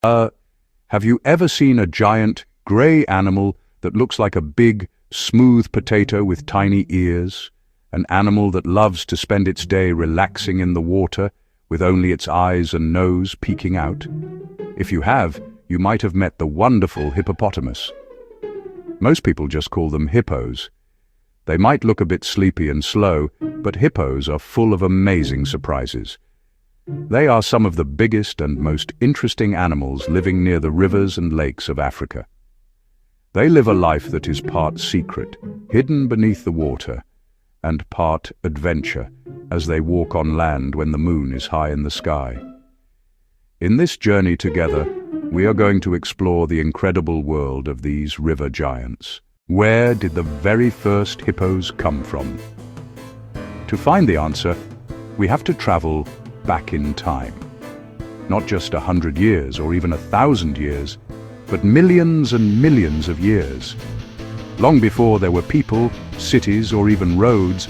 Uh, have you ever seen a giant, grey animal that looks like a big, smooth potato with tiny ears? An animal that loves to spend its day relaxing in the water, with only its eyes and nose peeking out? If you have, you might have met the wonderful hippopotamus. Most people just call them hippos. They might look a bit sleepy and slow, but hippos are full of amazing surprises. They are some of the biggest and most interesting animals living near the rivers and lakes of Africa. They live a life that is part secret, hidden beneath the water, and part adventure as they walk on land when the moon is high in the sky. In this journey together, we are going to explore the incredible world of these river giants. Where did the very first hippos come from? To find the answer, we have to travel back in time. Not just 100 years or even 1,000 years, but millions and millions of years. Long before there were people, cities, or even roads,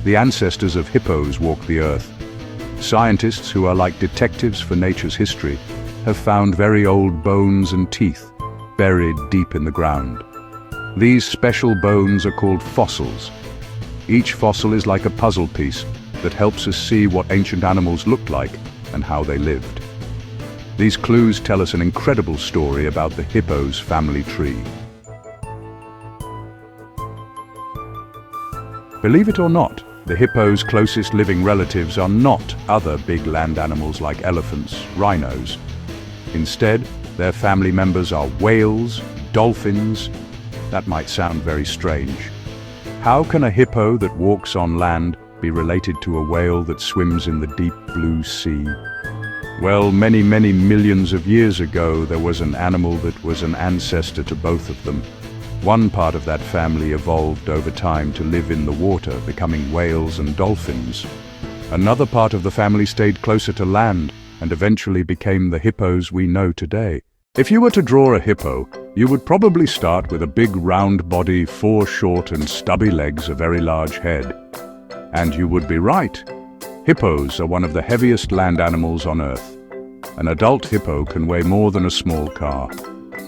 the ancestors of hippos walked the earth. Scientists, who are like detectives for nature's history, have found very old bones and teeth buried deep in the ground. These special bones are called fossils. Each fossil is like a puzzle piece that helps us see what ancient animals looked like and how they lived. These clues tell us an incredible story about the hippo's family tree. Believe it or not, the hippo's closest living relatives are not other big land animals like elephants, rhinos. Instead, their family members are whales, dolphins. That might sound very strange. How can a hippo that walks on land be related to a whale that swims in the deep blue sea? Well, many millions of years ago, there was an animal that was an ancestor to both of them. One part of that family evolved over time to live in the water, becoming whales and dolphins. Another part of the family stayed closer to land and eventually became the hippos we know today. If you were to draw a hippo, you would probably start with a big round body, 4 short and stubby legs, a very large head. And you would be right. Hippos are one of the heaviest land animals on Earth. An adult hippo can weigh more than a small car.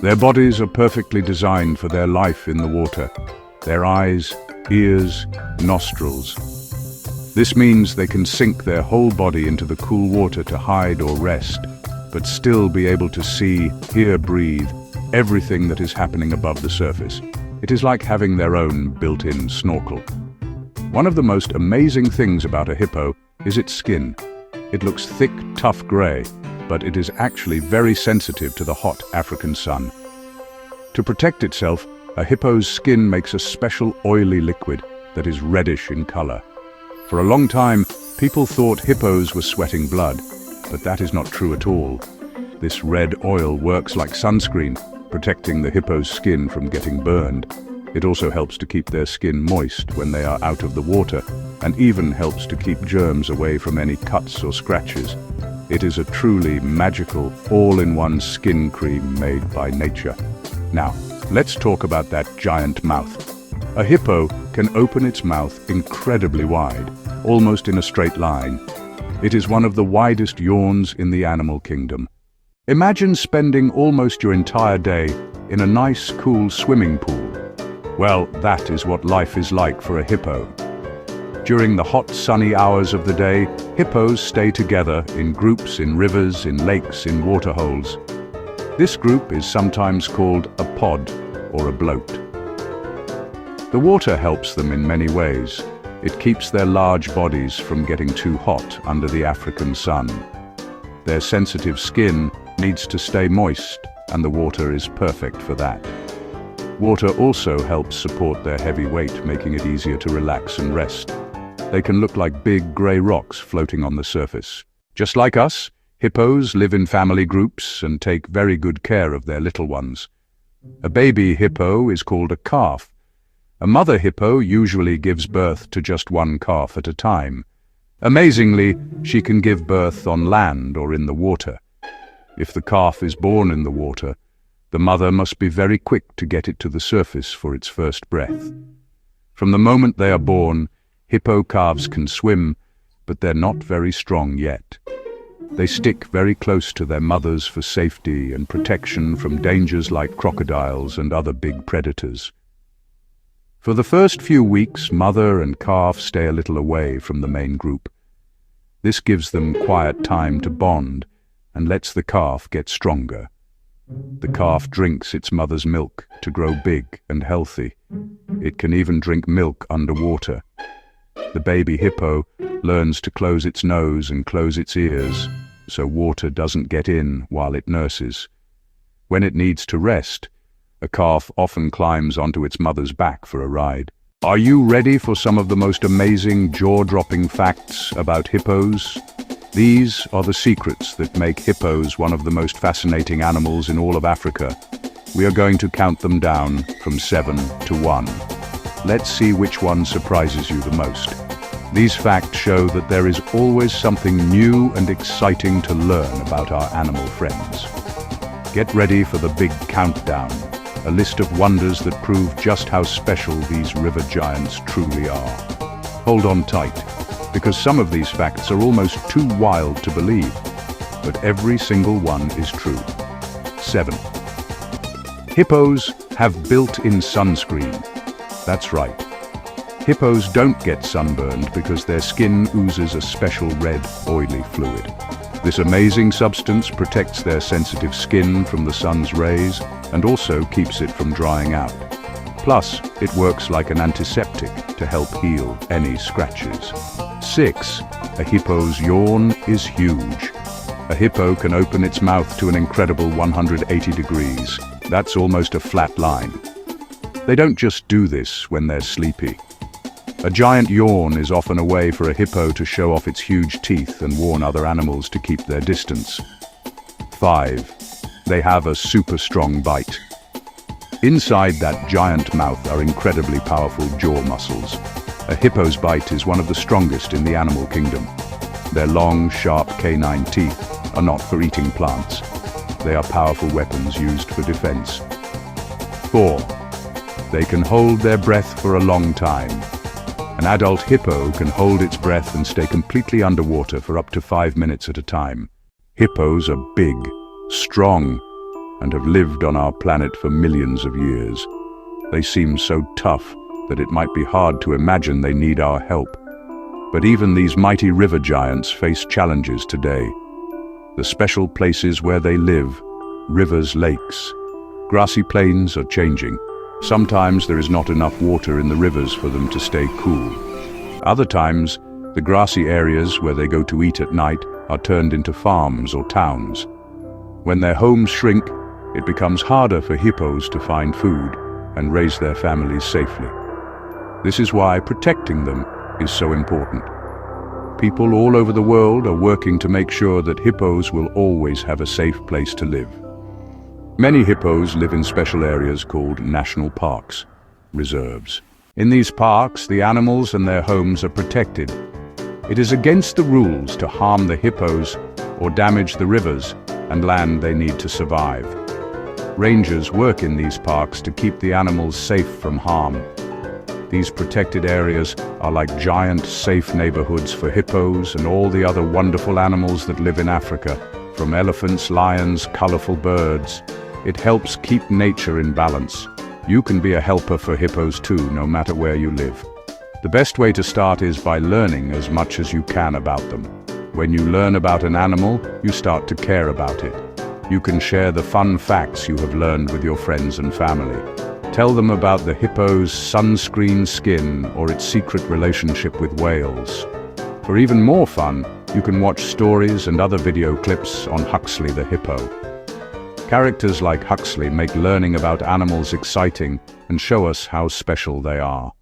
Their bodies are perfectly designed for their life in the water. Their eyes, ears, nostrils. This means they can sink their whole body into the cool water to hide or rest, but still be able to see, hear, breathe everything that is happening above the surface. It is like having their own built-in snorkel. One of the most amazing things about a hippo is its skin. It looks thick, tough gray, but it is actually very sensitive to the hot African sun. To protect itself, a hippo's skin makes a special oily liquid that is reddish in color. For a long time, people thought hippos were sweating blood, but that is not true at all. This red oil works like sunscreen, protecting the hippo's skin from getting burned. It also helps to keep their skin moist when they are out of the water, and even helps to keep germs away from any cuts or scratches. It is a truly magical, all-in-one skin cream made by nature. Now, let's talk about that giant mouth. A hippo can open its mouth incredibly wide, almost in a straight line. It is one of the widest yawns in the animal kingdom. Imagine spending almost your entire day in a nice, cool swimming pool. Well, that is what life is like for a hippo. During the hot, sunny hours of the day, hippos stay together in groups in rivers, in lakes, in waterholes. This group is sometimes called a pod or a bloat. The water helps them in many ways. It keeps their large bodies from getting too hot under the African sun. Their sensitive skin needs to stay moist, and the water is perfect for that. Water also helps support their heavy weight, making it easier to relax and rest. They can look like big grey rocks floating on the surface. Just like us, hippos live in family groups and take very good care of their little ones. A baby hippo is called a calf. A mother hippo usually gives birth to just one calf at a time. Amazingly, she can give birth on land or in the water. If the calf is born in the water, the mother must be very quick to get it to the surface for its first breath. From the moment they are born, hippo calves can swim, but they're not very strong yet. They stick very close to their mothers for safety and protection from dangers like crocodiles and other big predators. For the first few weeks, mother and calf stay a little away from the main group. This gives them quiet time to bond and lets the calf get stronger. The calf drinks its mother's milk to grow big and healthy. It can even drink milk underwater. The baby hippo learns to close its nose and close its ears so water doesn't get in while it nurses. When it needs to rest, a calf often climbs onto its mother's back for a ride. Are you ready for some of the most amazing, jaw-dropping facts about hippos? These are the secrets that make hippos one of the most fascinating animals in all of Africa. We are going to count them down from 7 to 1. Let's see which one surprises you the most. These facts show that there is always something new and exciting to learn about our animal friends. Get ready for the big countdown, a list of wonders that prove just how special these river giants truly are. Hold on tight, because some of these facts are almost too wild to believe, but every single one is true. 7. Hippos have built-in sunscreen. That's right. Hippos don't get sunburned because their skin oozes a special red, oily fluid. This amazing substance protects their sensitive skin from the sun's rays and also keeps it from drying out. Plus, it works like an antiseptic to help heal any scratches. 6. A hippo's yawn is huge. A hippo can open its mouth to an incredible 180 degrees. That's almost a flat line. They don't just do this when they're sleepy. A giant yawn is often a way for a hippo to show off its huge teeth and warn other animals to keep their distance. 5. They have a super strong bite. Inside that giant mouth are incredibly powerful jaw muscles. A hippo's bite is one of the strongest in the animal kingdom. Their long, sharp canine teeth are not for eating plants. They are powerful weapons used for defense. 4. They can hold their breath for a long time. An adult hippo can hold its breath and stay completely underwater for up to 5 minutes at a time. Hippos are big, strong, and have lived on our planet for millions of years. They seem so tough that it might be hard to imagine they need our help. But even these mighty river giants face challenges today. The special places where they live, rivers, lakes, grassy plains are changing. Sometimes there is not enough water in the rivers for them to stay cool. Other times, the grassy areas where they go to eat at night are turned into farms or towns. When their homes shrink, it becomes harder for hippos to find food and raise their families safely. This is why protecting them is so important. People all over the world are working to make sure that hippos will always have a safe place to live. Many hippos live in special areas called national parks, reserves. In these parks, the animals and their homes are protected. It is against the rules to harm the hippos or damage the rivers and land they need to survive. Rangers work in these parks to keep the animals safe from harm. These protected areas are like giant, safe neighborhoods for hippos and all the other wonderful animals that live in Africa, from elephants, lions, colorful birds. It helps keep nature in balance. You can be a helper for hippos too, no matter where you live. The best way to start is by learning as much as you can about them. When you learn about an animal, you start to care about it. You can share the fun facts you have learned with your friends and family. Tell them about the hippo's sunscreen skin or its secret relationship with whales. For even more fun, you can watch stories and other video clips on Huxley the hippo. Characters like Huxley make learning about animals exciting and show us how special they are.